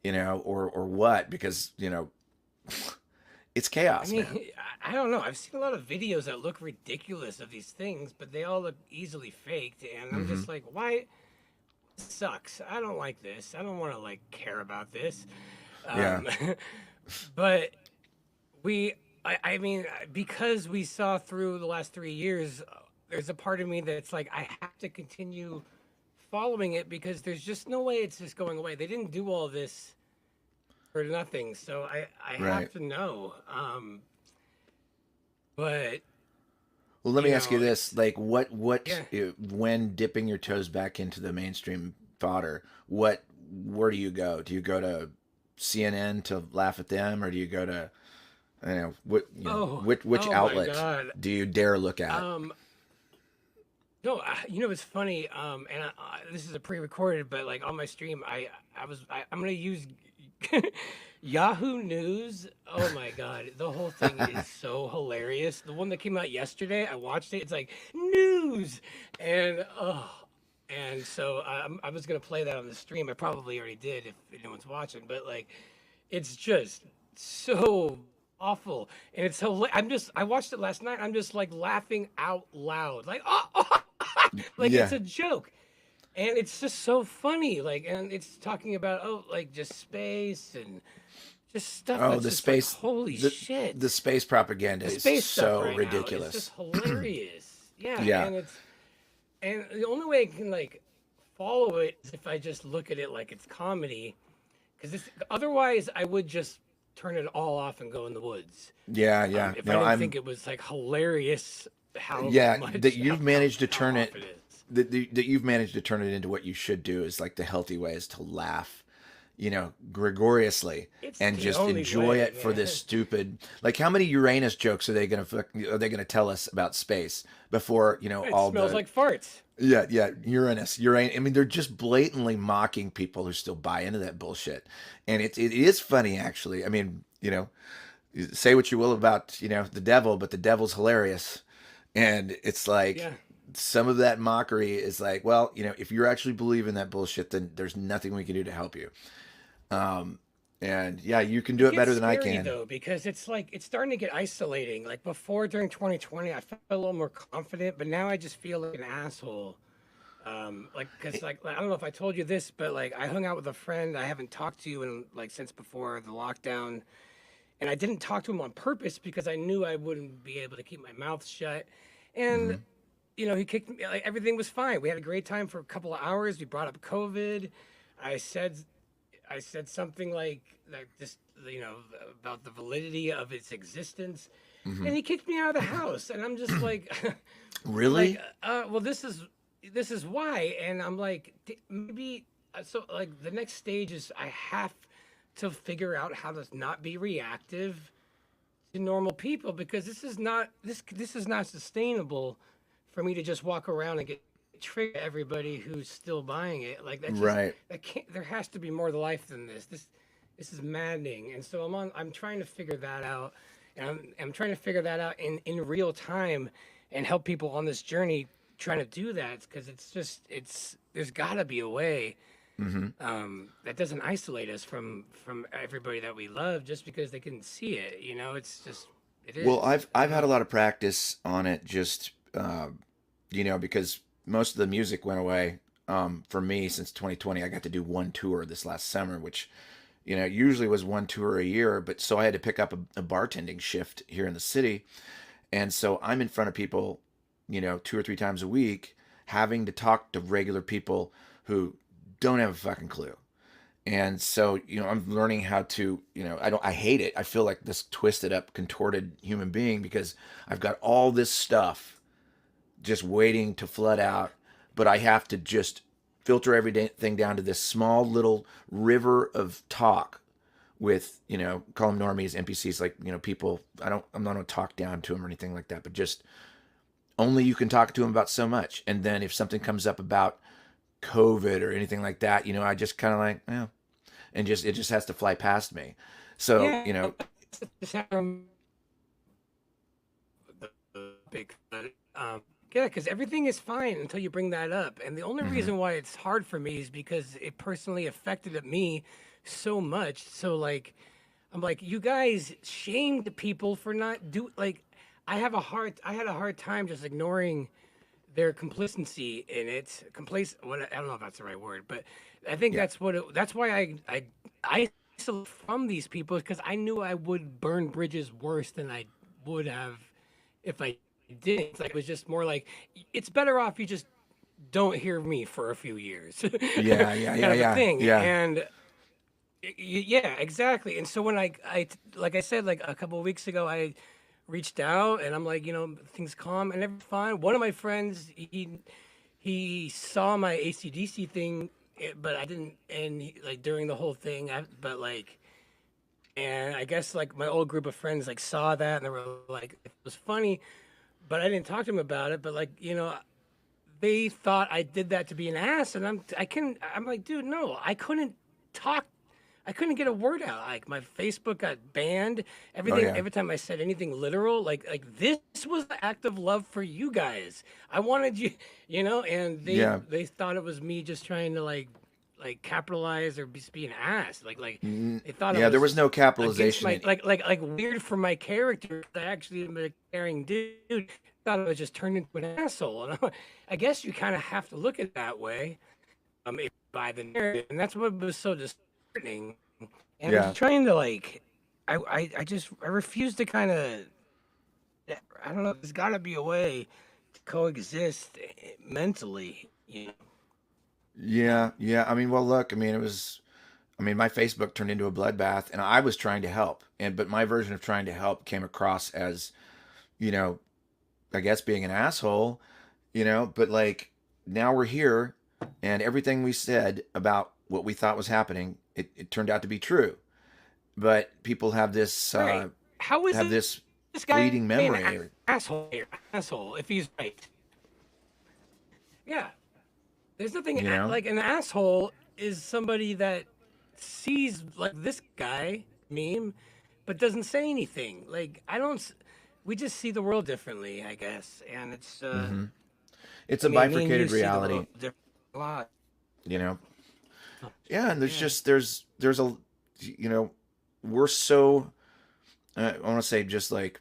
or what, because it's I chaos, mean, man. I don't know. I've seen a lot of videos that look ridiculous of these things, but they all look easily faked, and I'm Hmm. just like, why? This sucks. I don't like this. I don't want to like care about this. Yeah. Um, but I mean, because we saw through the last 3 years, there's a part of me that's like, I have to continue following it because there's just no way it's just going away. They didn't do all this for nothing, so I have Right. to know. But Well, let me ask you this: it's like, what, yeah. when dipping your toes back into the mainstream fodder, where do you go? Do you go to CNN to laugh at them, or do you go to, Oh, which oh my outlet God. do you dare look at? Um, no, it's funny. And this is a pre-recorded, but like on my stream, I'm gonna use Yahoo News. Oh my God, the whole thing is so hilarious. The one that came out yesterday, I watched it. It's like news, and and so I was gonna play that on the stream. I probably already did if anyone's watching, but like, it's just so awful, and I watched it last night. I'm just like laughing out loud, like like it's Yeah. a joke, and it's just so funny. Like, and it's talking about like just space and just stuff Oh, that's the just like space, holy the shit. space propaganda The is space stuff so right now is just ridiculous. hilarious. Yeah, Yeah. and the only way I can like follow it is if I just look at it like it's comedy, because otherwise I would just turn it all off and go in the woods. Yeah. Yeah. If I No, didn't think it was like hilarious how yeah, that much you've managed to how turn off it it is. that you've managed to turn it into what you should do is like the healthy way is to laugh, gregoriously, It's and the just only enjoy way, it for this man. stupid, like, how many Uranus jokes are they gonna tell us about space before It all smells the like farts. yeah, Uranus. I mean, they're just blatantly mocking people who still buy into that bullshit, and it is funny actually. I mean, say what you will about the devil, but the devil's hilarious, and it's like Yeah. some of that mockery is like, well, if you're actually believing that bullshit, then there's nothing we can do to help you. And yeah, you can do It it gets better than I scary can. though because it's like it's starting to get isolating. Like before during 2020, I felt a little more confident, but now I just feel like an asshole. Like because like I don't know if I told you this, but like I hung out with a friend I haven't talked to in like since before the lockdown, and I didn't talk to him on purpose because I knew I wouldn't be able to keep my mouth shut. And Hmm. he kicked me. Like everything was fine. We had a great time for a couple of hours. We brought up COVID. I said I said something like this, about the validity of its existence, and he kicked me out of the house. And I'm just like, Really? well, this is why. And I'm like, maybe so. Like the next stage is I have to figure out how to not be reactive to normal people because this is not sustainable for me to just walk around and get trigger everybody who's still buying it. Like that just Right. that can't there has to be more to life than this. This is maddening. And so I'm trying to figure that out. And I'm trying to figure that out in real time and help people on this journey trying to do that because there's gotta be a way that doesn't isolate us from everybody that we love just because they can see it. It's just it is. Well, I've had a lot of practice on it, just because most of the music went away for me since 2020. I got to do one tour this last summer, which usually was one tour a year, but so I had to pick up a bartending shift here in the city, and so I'm in front of people, 2 or 3 times a week, having to talk to regular people who don't have a fucking clue. And so, I'm learning how to, I hate it. I feel like this twisted up, contorted human being because I've got all this stuff just waiting to flood out, but I have to just filter everything down to this small little river of talk with, call them normies, NPCs, like, people. I'm not going to talk down to them or anything like that, but just only you can talk to them about so much. And then if something comes up about COVID or anything like that, I just kind of like, yeah, and it just has to fly past me. So, Yeah, just have the big yeah, because everything is fine until you bring that up. And the only reason why it's hard for me is because it personally affected me so much. So like, I'm like, you guys shamed people for not like, I had a hard time just ignoring their complacency in it. What I don't know if that's the right word, but I think yeah, that's why I isolate from these people because I knew I would burn bridges worse than I would have if I didn't. Like it was just more like it's better off you just don't hear me for a few years, yeah, kind of a thing. yeah, And yeah, exactly. And so when like I said, like a couple of weeks ago, I reached out and I'm like, things calm and everything's fine. One of my friends, he saw my ACDC thing, but I didn't, and like during the whole thing, but like, and I guess like my old group of friends like saw that and they were like, it was funny, but I didn't talk to them about it. But like, they thought I did that to be an ass, and I'm like, dude, no, talk. I couldn't get a word out. Like my Facebook got banned. oh Everything. yeah, Every time I said anything literal, like this was the act of love for you guys. I wanted you, and yeah. they thought it was me just trying to like capitalize or be an ass. Like they thought it Yeah, there was was no against capitalization my like weird for my character. I actually am a caring dude. Thought I was just turned into an asshole, and I guess you kind of have to look at it that way. If by the narrative, and that's what was so disheartening. And I'm Yeah. just trying to like, I refuse to kind of, I don't know. There's got to be a way to coexist mentally. Yeah, yeah. I mean, well, look, my Facebook turned into a bloodbath, and I was trying to help, but my version of trying to help came across as, you know, I guess being an asshole, but like now we're here, and everything we said about what we thought was happening, it turned out to be true. But people have this Right? How is have this this guy fleeting an memory. asshole? Asshole if he's right. Yeah. There's nothing You know? like an asshole is somebody that sees like this guy meme, but doesn't say anything. Like I don't. We just see the world differently, I guess, and it's. Hmm. It's I a mean, me and you bifurcated see the reality, world different a lot. you know. Yeah, and Yeah. there's a, you know, we're so I want to say just like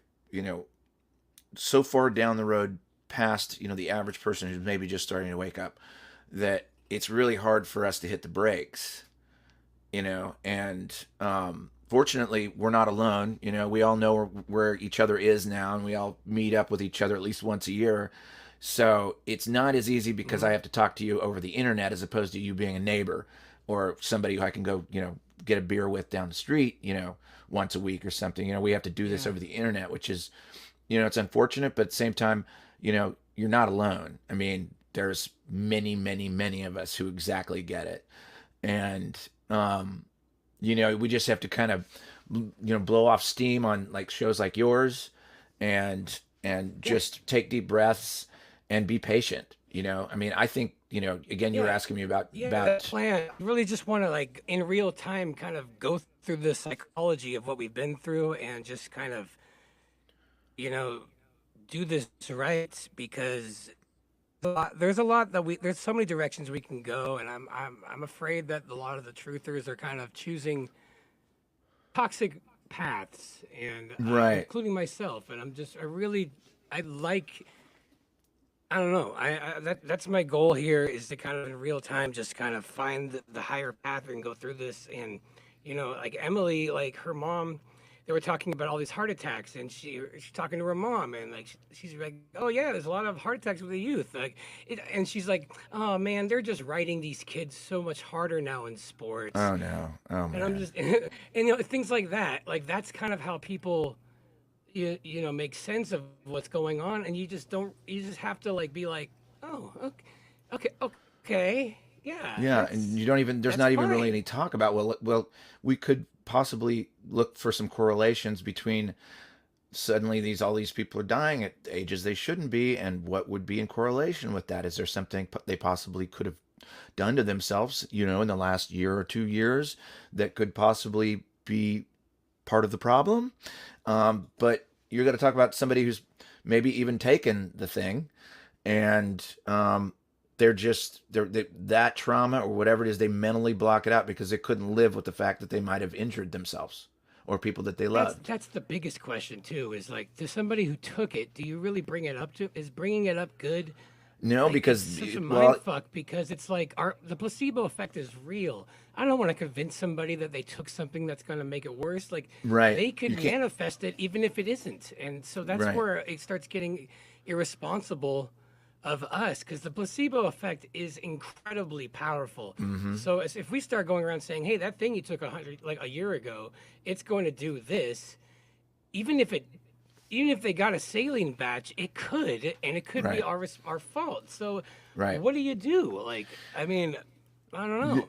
so far down the road past the average person who's maybe just starting to wake up that it's really hard for us to hit the brakes, and fortunately we're not alone. We all know where each other is now, and we all meet up with each other at least once a year. So it's not as easy because I have to talk to you over the internet as opposed to you being a neighbor. or somebody who I can go, get a beer with down the street, once a week or something. We have to do this over the internet, which is, it's unfortunate, but at the same time, you're not alone. I mean, there's many, many, many of us who exactly get it. And, we just have to kind of, blow off steam on like shows like yours and just take deep breaths and be patient. I mean, I think, again, you were asking me about that plan. I really just want to like in real time kind of go through the psychology of what we've been through and just kind of, do this right, because there's a lot that there's so many directions we can go, and I'm afraid that a lot of the truthers are kind of choosing toxic paths, and right, including myself. And I don't know. That's my goal here, is to kind of in real time just kind of find the higher path and go through this. And like Emily, like her mom, they were talking about all these heart attacks, and she's talking to her mom, and like she's like, oh yeah, there's a lot of heart attacks with the youth, and she's like, oh man, they're just writing these kids so much harder now in sports. Oh no, oh man. And I'm just and things like that, like that's kind of how people make sense of what's going on, and you just have to like be like, oh, okay, yeah, and you don't even, there's not even really any talk about, well, we could possibly look for some correlations between suddenly all these people are dying at ages they shouldn't be, and what would be in correlation with that. Is there something they possibly could have done to themselves, in the last year or 2 years that could possibly be part of the problem? But you're going to talk about somebody who's maybe even taken the thing, and that trauma or whatever it is, they mentally block it out because they couldn't live with the fact that they might have injured themselves or people that they love. That's the biggest question too, is like, to somebody who took it, do you really bring it up is bringing it up good? No, like, because it's such a mind fuck, because it's like the placebo effect is real. I don't want to convince somebody that they took something that's going to make it worse. Like, right, they could manifest it even if it isn't, and so that's right, where it starts getting irresponsible of us, because the placebo effect is incredibly powerful. Mm-hmm. So if we start going around saying, hey, that thing you took a year ago, it's going to do this, even if they got a saline batch, it could, and it could be our fault. So what do you do? Like, I mean, I don't know.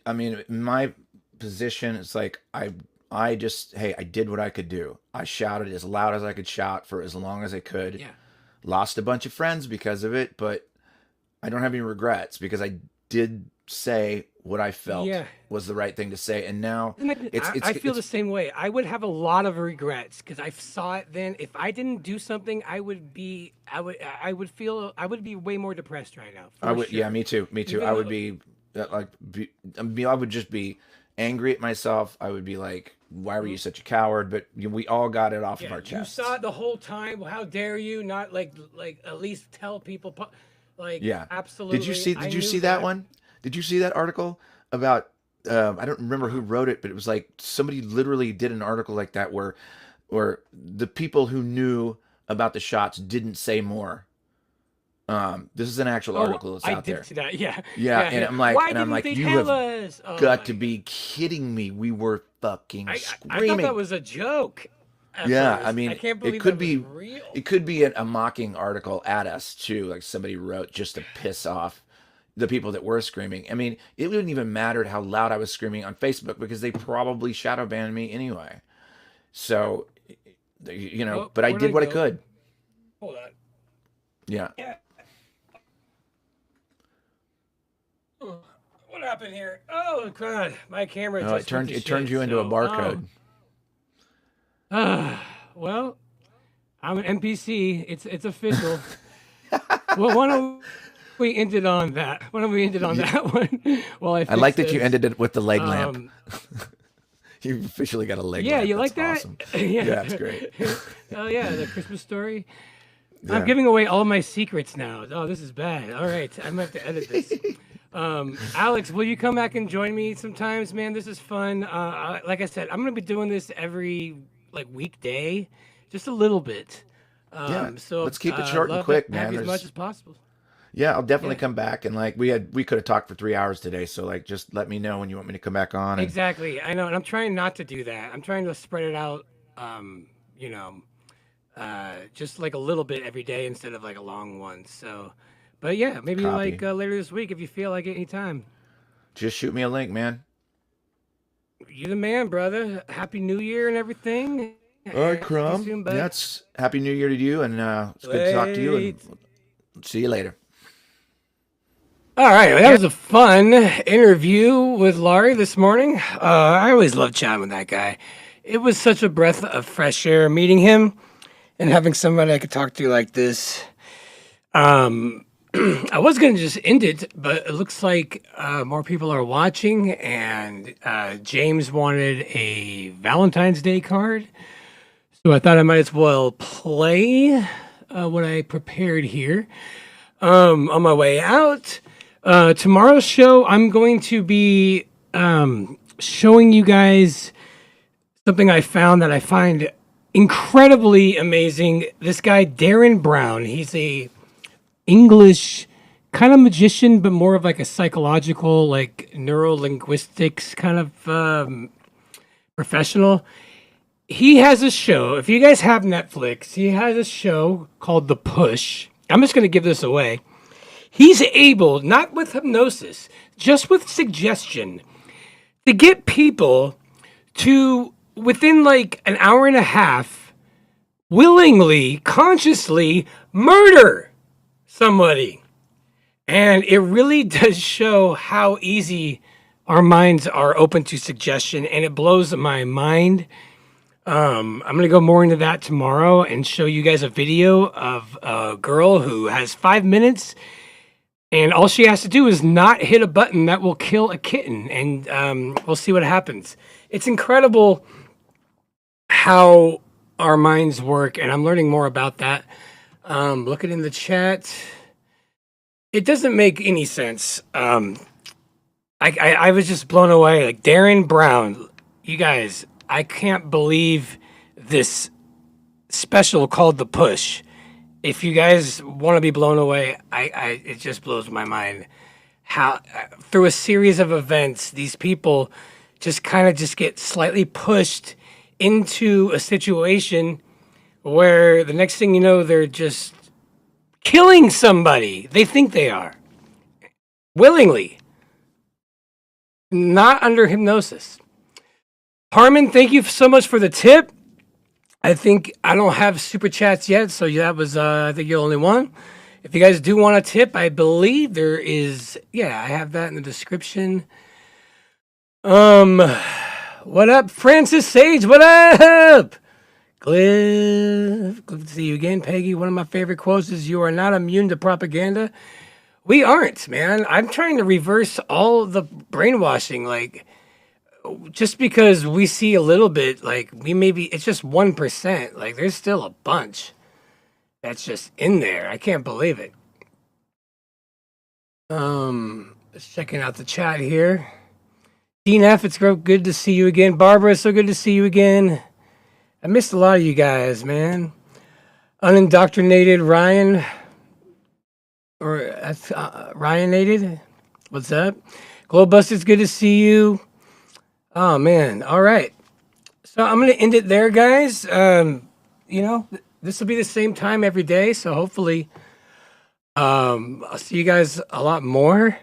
I mean, in my position, it's like, I just, hey, I did what I could do. I shouted as loud as I could shout for as long as I could. Yeah. Lost a bunch of friends because of it, but I don't have any regrets, because I did say what I felt was the right thing to say. And now I feel the same way. I would have a lot of regrets because I saw it then. If I didn't do something, I would be way more depressed right now. Sure. Yeah, me too. I would be I would just be angry at myself. I would be like, why were you such a coward? But we all got it off of our chest. You saw it the whole time. Well, how dare you not like at least tell people? Absolutely. Did you see that one? Did you see that article about? I don't remember who wrote it, but it was like somebody literally did an article like that where the people who knew about the shots didn't say more. This is an actual article that's out there. I did see that. Yeah. And I'm like, you have got to be kidding me. We were fucking screaming. I thought that was a joke. Yeah, I mean, I can't believe it could be real. It could be a mocking article at us too, like somebody wrote just to piss off the people that were screaming. I mean, it wouldn't even matter how loud I was screaming on Facebook, because they probably shadow banned me anyway. So, but I did what I could. Hold on. Yeah. What happened here? Oh God, my camera. It turned you into a barcode. Well, I'm an NPC. It's official. Well, why don't we end it on that? That one? Well, I like that you ended it with the leg lamp. You've officially got a leg lamp. Yeah, you like that? Awesome. Yeah, that's great. Oh yeah, the Christmas story. Yeah. I'm giving away all my secrets now. Oh, this is bad. All right, I'm gonna have to edit this. Alex, will you come back and join me sometimes, man? This is fun. Like I said, I'm gonna be doing this every weekday, just a little bit. So let's keep it short and quick, man. As much as possible. Yeah, I'll definitely come back. And like we could have talked for 3 hours today. So like, just let me know when you want me to come back on. And Exactly. I know, and I'm trying not to do that. I'm trying to spread it out. You know, just like a little bit every day instead of like a long one. So, but yeah, maybe copy. like later this week if you feel like it anytime. Just shoot me a link, man. You the man, brother. Happy New Year and everything. All right, See you Crumb. soon, bud. That's Happy New Year to you, and it's good to talk to you. And see you later. All right, well, that was a fun interview with Laurie this morning. I always love chatting with that guy. It was such a breath of fresh air meeting him and having somebody I could talk to like this. I was going to just end it, but it looks like more people are watching, and James wanted a Valentine's Day card. So I thought I might as well play what I prepared here. On my way out, tomorrow's show, I'm going to be showing you guys something I found that I find incredibly amazing. This guy, Darren Brown, he's a English kind of magician, but more of like a psychological, like neurolinguistics kind of professional. He has a show. If you guys have Netflix, he has a show called The Push. I'm just going to give this away. He's able, not with hypnosis, just with suggestion, to get people to, within like an hour and a half, willingly, consciously murder somebody. And it really does show how easy our minds are open to suggestion, and it blows my mind. I'm going to go more into that tomorrow and show you guys a video of a girl who has 5 minutes, and all she has to do is not hit a button that will kill a kitten, and we'll see what happens. It's incredible how our minds work, and I'm learning more about that. Looking in the chat, it doesn't make any sense. I was just blown away. Like Darren Brown, you guys, I can't believe this special called The Push. If you guys want to be blown away, it just blows my mind how through a series of events, these people just kind of just get slightly pushed into a situation where the next thing you know, they're just killing somebody. They think they are. Willingly. Not under hypnosis. Harmon, thank you so much for the tip. I think I don't have super chats yet, so that was, I think you're the only one. If you guys do want a tip, I believe there is, yeah, I have that in the description. What up, Francis Sage? What up? Cliff, good to see you again. Peggy, one of my favorite quotes is, "You are not immune to propaganda." We aren't, man. I'm trying to reverse all the brainwashing. Like, just because we see a little bit, like, it's just 1%. Like, there's still a bunch that's just in there. I can't believe it. Just checking out the chat here. Dean F, it's good to see you again. Barbara, so good to see you again. I missed a lot of you guys, man. Unindoctrinated Ryan, or Ryanated. What's up? Glowbusters, good to see you. Oh man, all right. So I'm gonna end it there, guys. This will be the same time every day, so hopefully, I'll see you guys a lot more.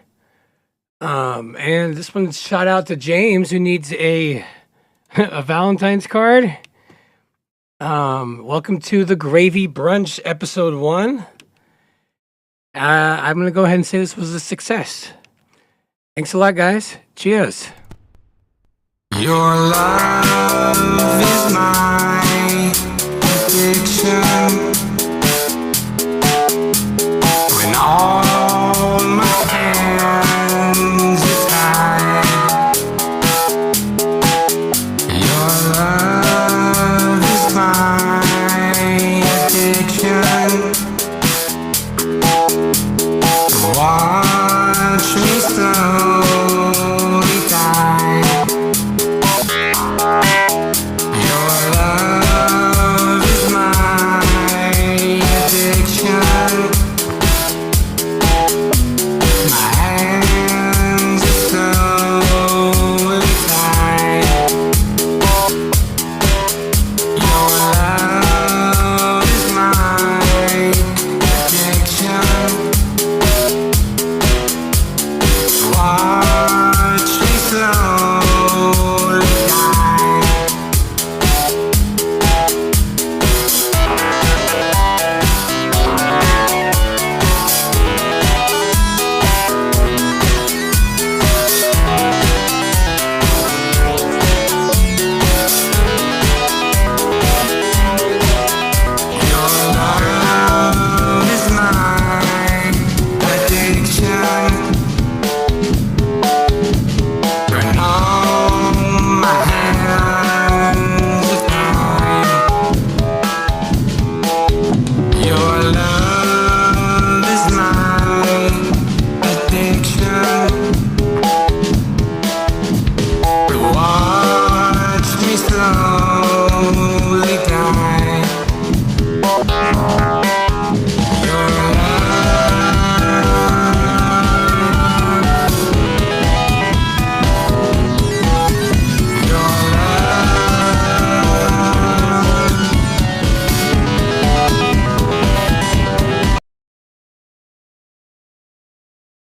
And this one's shout out to James, who needs a Valentine's card. Welcome to the Gravy Brunch episode 1. I'm gonna go ahead and say this was a success. Thanks a lot, guys. Cheers. Your love is my addiction. When all my hands are tied, your love is my addiction. Watch me slowly die. Your love Bye.